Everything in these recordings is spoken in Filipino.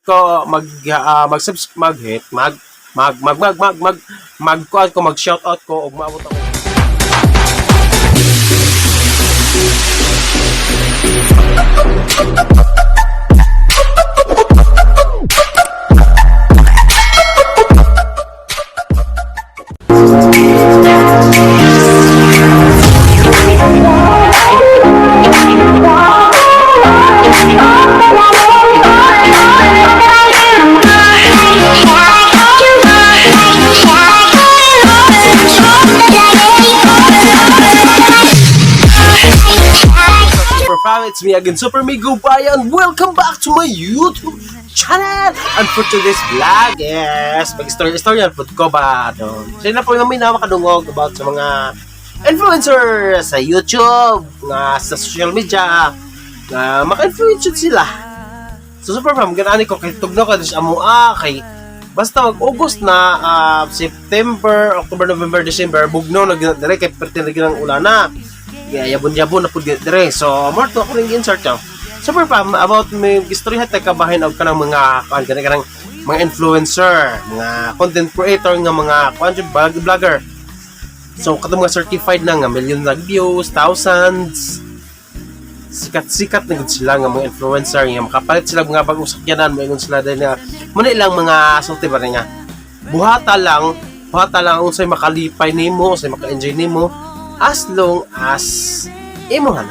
ko mag-hit, mag-kuan ko, mag-shoutout ko, ug maabot ako. It's me again, Super Migo Bayan. Welcome back to my YouTube channel. And for today's vlog, yes, mag-story-story po ko ba doon. Kasi na po namin na makadungog about sa mga influencer sa YouTube, nga sa social media, nga maka-influence sila. So super fam, ganaan ko kay tugno ka sa amua kay basta mag-August na September, October, November, December, bugno na dire kay pertinag ng ulan na. Yabon-yabon na po dire. So, more to ako rin insert nyo. Super pa, about may istorya tayo kabahin og kanang mga kanang mga influencer, mga content creator nga mga vlogger. So, katong mga certified na nga million na views, thousands. Sikat-sikat na gud sila nga mga influencer nga makapalit sila mga bagong sakyanan, moingon sila din nga muna ilang mga sulti ba nga. Buhata lang unsay makalipay nimo, unsay maka-enjoy nimo. As long as imuhan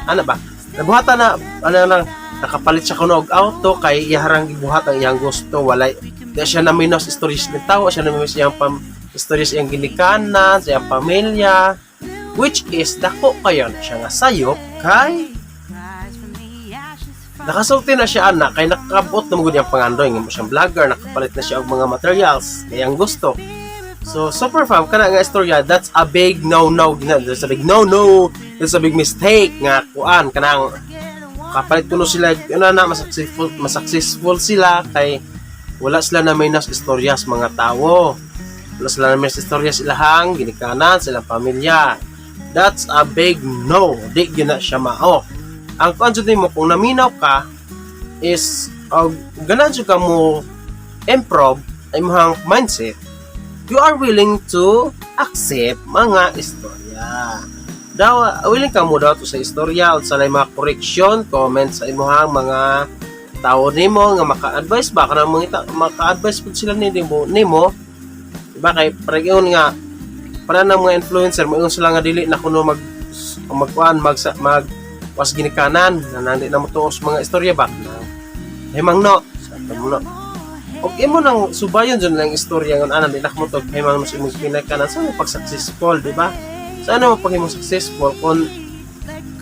ano ba nabuhatan na nakapalit siya kuno og auto kay iharang gibuhat ang iyang gusto walay di siya na minus stories ng tao siya na minus iyang stories iyang ginikanan sa iyang pamilya which is dako kayo na siya nga sayop kay nakasulti na siya ana kay nakabot na mo gud iyang pangandoy nga mo siyang vlogger nakapalit na siya og mga materials kay iyang gusto. So, super fam, kana nga istorya, that's a big no-no. That's a big no-no. That's a big mistake nga kuan kanang kapalit kuno sila mas successful sila kay wala sila na may nas istoryas mga tao. Wala sila na may istoryas ilahang ginikanan silang pamilya. That's a big no. Di gina siya mao. Ang kuan jud mo kung naminaw ka is ganan jud ka mo improve imong mindset. You are willing to accept mga istorya. Willing ka mo daw to sa istorya o sa mga correction, comments sa imuhang mga tao nimo nga maka-advise ba kana maka-advise pud sila nimo. Diba kay paregon nga para nang mga influencer mo sila nga dili na kuno was ginikanan na nandi na mo tuos mga istorya ba. Himang no, sa no. Og imo nang subayon dyan lang istorya ng anan dinak mo to kay man mas imong pinakanan sa pag successful di ba sa ano pag imong successful kun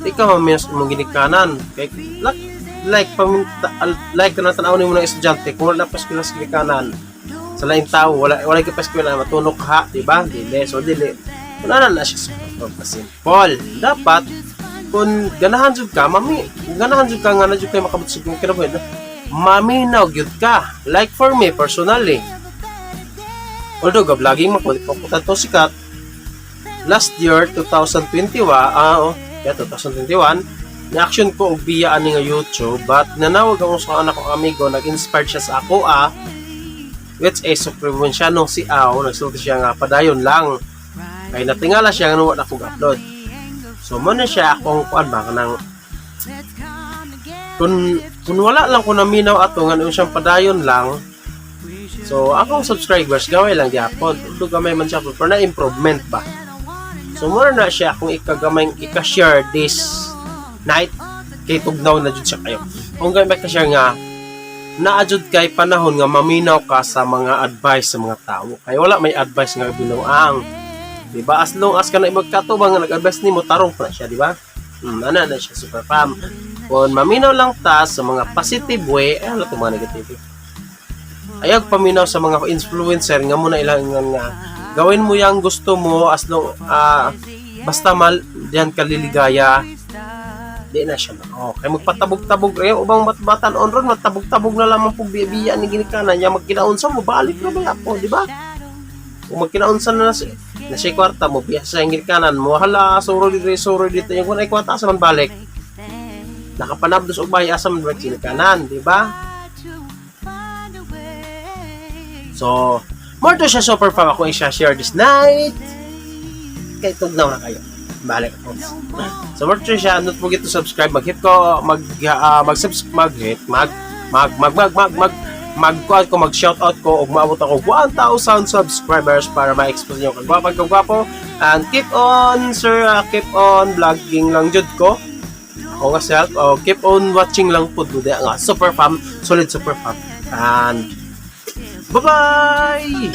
ikaw mas imong ginikanan kay like kana tan-aw nimo ng estudyante kung wala pa eskwela sa ginikanan sa lain tao wala ka pa eskwela matunok ha di ba dili wala na siya simple dapat kun ganahan jud ka nga na jud kay makabot sa kinabuhi maminaw gyud ka. Like for me personally. Although vlogging mapupunta to sikat. Last year 2021, 2021, ni-action ko og biya ani nga YouTube, but nanawag ako sa anak kong amigo, nag-inspire siya sa ako which is provinciano si Ao, nagsulti siya nga padayon lang. Kay natingala siya nga wala akong upload. So mo na siya akong kuan ba kanang kung wala lang ko naminaw ato nga siyang padayon lang so akong subscribers gaway lang gyapon ug gamay man siya pero na improvement ba so more na siya kung ika-share this night kay tugnaw na jud siya kayo kung gamay ka-share nga naadjud kay panahon nga maminaw ka sa mga advice sa mga tao kay wala may advice nga binuang di ba as long as kana magkatubang nga nag-advise nimo tarong pa siya di ba ana na siya super fam. Kung maminaw lang ta sa mga positive way, ano ito mga negative? Ayag paminaw sa mga influencer nga muna ilang nga gawin mo yung gusto mo as long basta diyan ka liligaya di na siya okay magpatabog-tabog ayo ubang matbatan on ron matabog-tabog na lamang pug biya ni ginikanan nya magkinaunsa mo balik na ba ako di ba kung magkinaunsa na siya kwarta mo biya sa ginikanan mo hala suro dito yung kunay kwarta sa man balik nakapanabdos og bahay asa man ginikanan di ba So, more to siya super fam ako i-share this night. Kaya tugnaw na kayo. Balik ako. So, more to siya, don't forget to subscribe. Mag-hit ko, mag-shoutout ko, ug maabot ako 1,000 subscribers para ma-expose nyo kagwapo. And keep on, sir, keep on vlogging lang jud ko. Ako nga self, keep on watching lang po nga super fam, solid super fam. And bye-bye!